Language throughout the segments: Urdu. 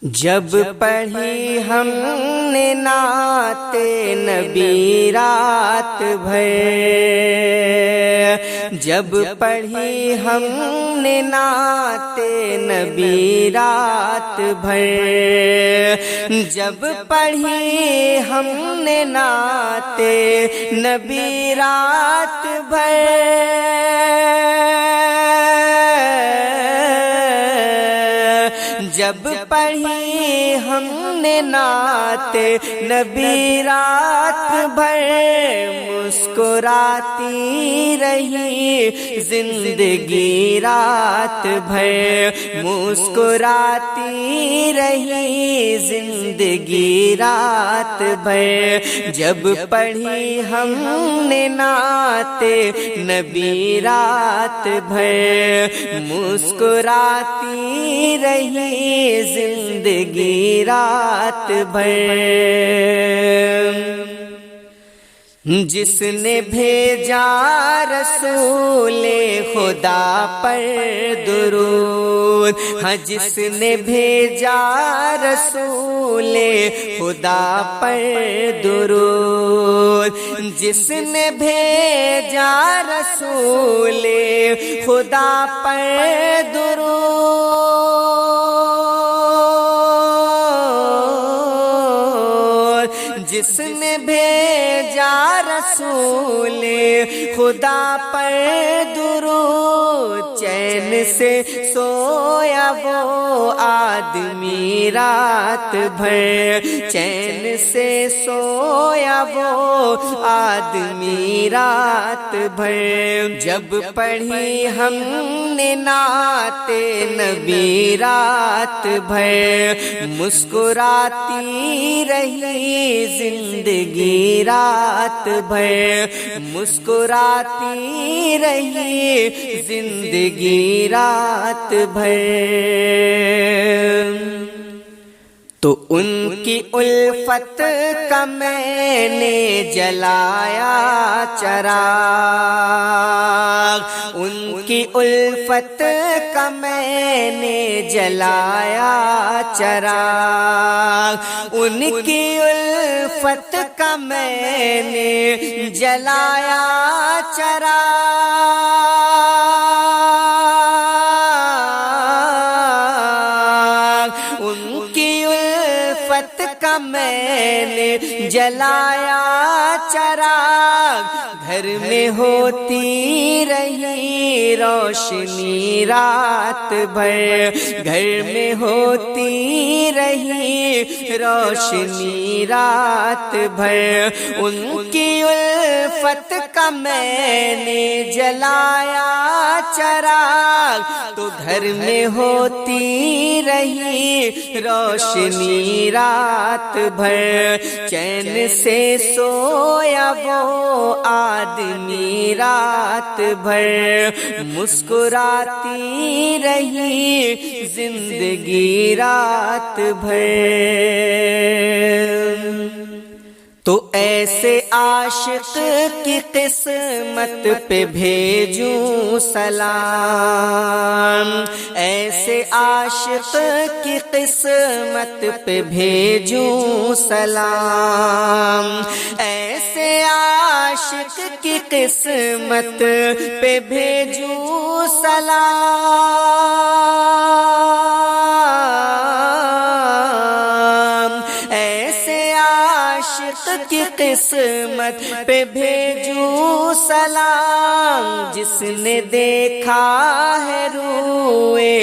جب پڑھی ہم نے نعت نبی رات بھر، جب پڑھی ہم نے نعت نبی رات بھر، جب پڑھی ہم نے نعت نبی رات بھر، جب پڑھی ہم نے نعت نبی رات بھر، مسکراتی رہی زندگی رات بھر، مسکراتی رہی زندگی رات بھر، جب پڑھی ہم نے نعت نبی رات بھر، مسکراتی رہی زندگی رات بھر۔ جس نے بھیجا رسول خدا پر درود، ہاں جس نے بھیجا رسول خدا پر درود، جس نے بھیجا رسول خدا پر درود، جس نے بھیجا رسول خدا پر درود، چین سے سویا وہ آدمی رات بھر، چین سے سویا وہ آدمی رات بھر، جب پڑھی ہم نے نعت نبی رات بھر، مسکراتی رہی زندگی رات بھر، مسکراتی رہی زندگی رات بھر۔ تو ان کی الفت کا میں نے جلایا چراغ، ان کی الفت کا میں نے جلایا چراغ، ان کی الفت کا میں نے جلایا چراغ، ان کی الفت کا میں نے جلایا چراغ، گھر میں ہوتی رہی روشنی رات بھر، گھر میں ہوتی رہی روشنی رات بھر، ان کی الفت کا میں نے جلایا چراغ، تو گھر میں ہوتی رہی روشنی رات بھر، چین سے سویا وہ آدمی رات بھر، مسکراتی رہی زندگی رات بھر۔ تو ایسے عاشق کی قسمت پہ بھیجوں سلام، ایسے عاشق کی قسمت پہ بھیجوں سلام، ایسے عاشق کی قسمت پہ بھیجوں سلام، ایسے عاشق کی قسمت پہ بھیجوں سلام، جس نے دیکھا ہے روئے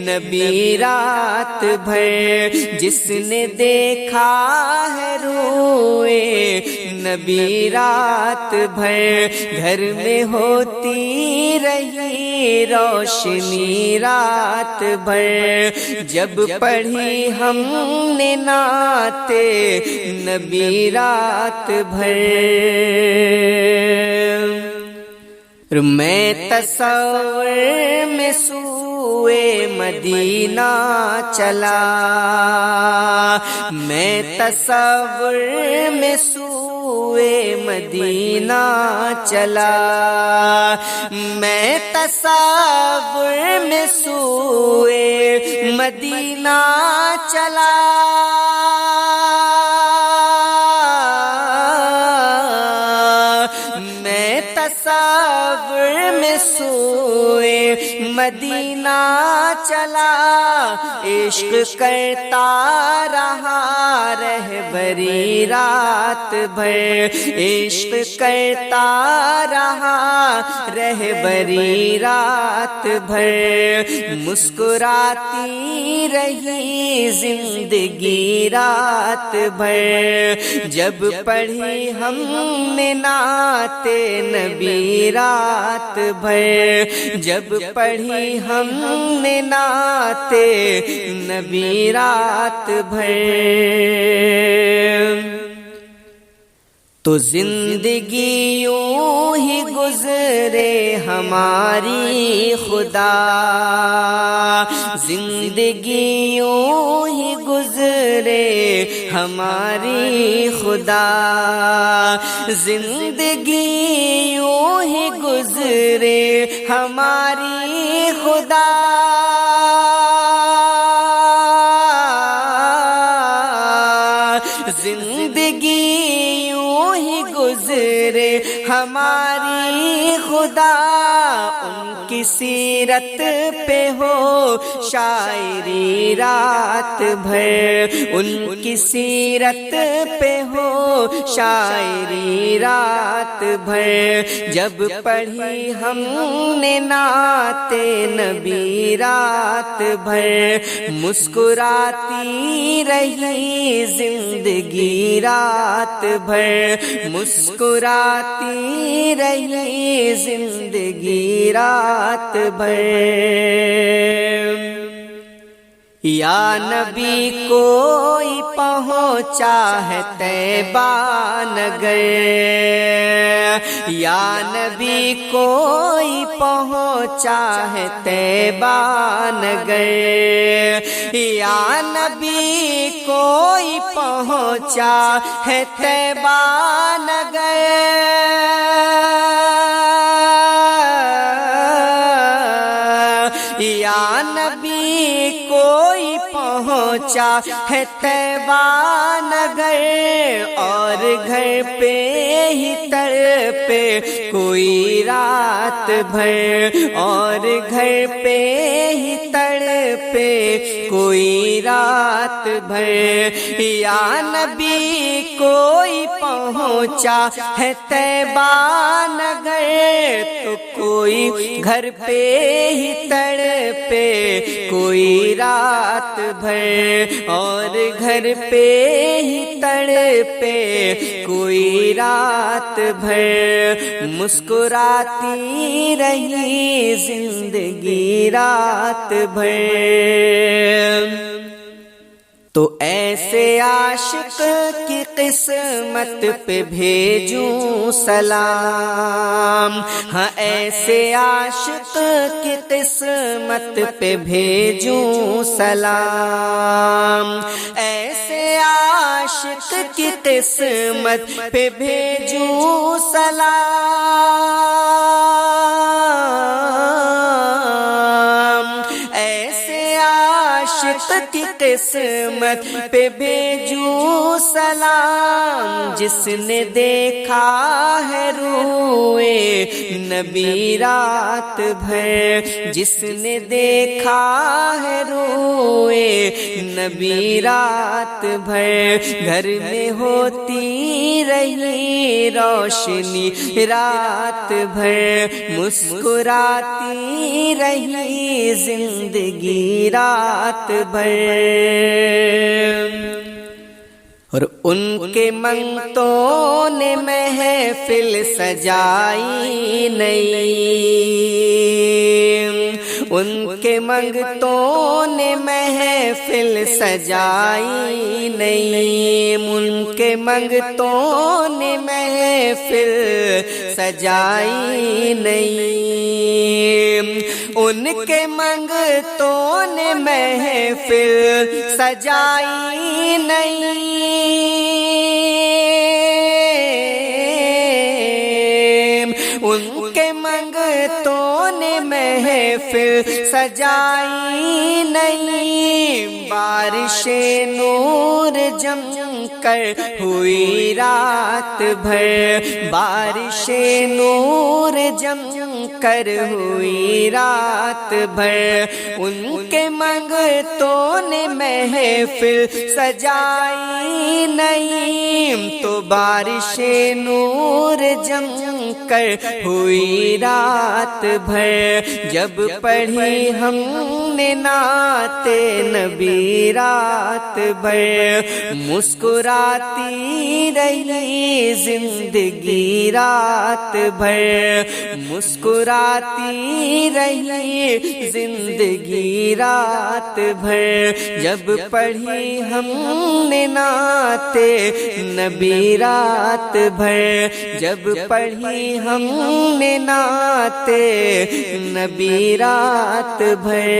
نبی رات بھر، جس نے دیکھا ہے روئے نبی رات بھر، گھر میں ہوتی رہی روشنی رات بھر، جب پڑھی ہم نے نعت نبی رات بھر۔ میں تصور میں سوئے مدینہ چلا، میں تصور میں سوئے سوئے مدینہ چلا، میں تصور میں سوئے مدینہ چلا، میں تصور میں سوئے مدینہ چلا، عشق کرتا رہا رہبری رات بھر، عشق کرتا رہا رہبری رات بھر، مسکراتی رہی زندگی رات بھر، جب پڑھی ہم نے نعت نبی رات بھر، جب پڑھی ہم نے نعت نبی رات بھر، تو زندگی یوں ہی گزرے ہماری خدا، زندگی یوں ہی گزرے ہماری خدا، زندگی یوں ہی گزرے ہماری خدا، زندگی یوں ہی گزرے ہماری خدا، ان کی سیرت پہ ہو شاعری رات بھر، ان کی سیرت پہ ہو شاعری رات بھر، جب پڑھی ہم نے نعت نبی رات بھر، مسکراتی رہی زندگی رات بھر، مسکراتی رہی زندگی رات بھر، یا نبی کوئی پہنچا ہے طیبہ نگر، یا نبی کوئی پہنچا ہے طیبہ نگر، یا نبی کوئی پہنچا ہے طیبہ نگر، یا نبی کوئی پہنچا ہے طیبہ نگر، اور گھر پہ ہی تڑپے کوئی رات بھر، اور گھر پہ ہی تڑپے کوئی رات بھر، یا نبی کوئی پہنچا ہے طیبہ نگر، تو کوئی گھر پہ ہی تڑپے کوئی رات بھر، اور گھر پہ ہی تڑپے کوئی رات بھر، مسکراتی رہی زندگی رات بھر، تو ایسے عاشق کی قسمت پہ بھیجوں سلام، ہاں ایسے عاشق کی قسمت پہ بھیجوں سلام، ایسے عاشق کی قسمت پہ بھیجوں سلام، ایسے عاشق کی قسمت پہ بھیجوں سلام، جس نے دیکھا ہے روئے نبی رات بھر، جس نے دیکھا ہے روئے نبی رات بھر، گھر میں ہوتی رہی روشنی رات بھر، مسکراتی رہی زندگی رات بھر، اور ان کے منگتوں نے محفل سجائی نئی، ان کے منگتوں نے محفل سجائی نئی، ان کے منگتوں نے محفل سجائی نئی، ان کے منگتوں نے محفل سجائی نئی، محفل سجائی نہیں، بارش نور جم کر ہوئی رات بھر، بارش نور جم کر ہوئی رات بھر، ان کے منگتوں نے محفل سجائی نہیں، تو بارش نور جم کر ہوئی رات بھر، جب پڑھی ہم نے نعت نبی رات بھر، مسکراتی رہی زندگی رات بھر، مسکراتی رہی زندگی رات بھر، جب پڑھی ہم نے نعت نبی رات بھر، جب پڑھی ہم نے نعت نبی رات بھر۔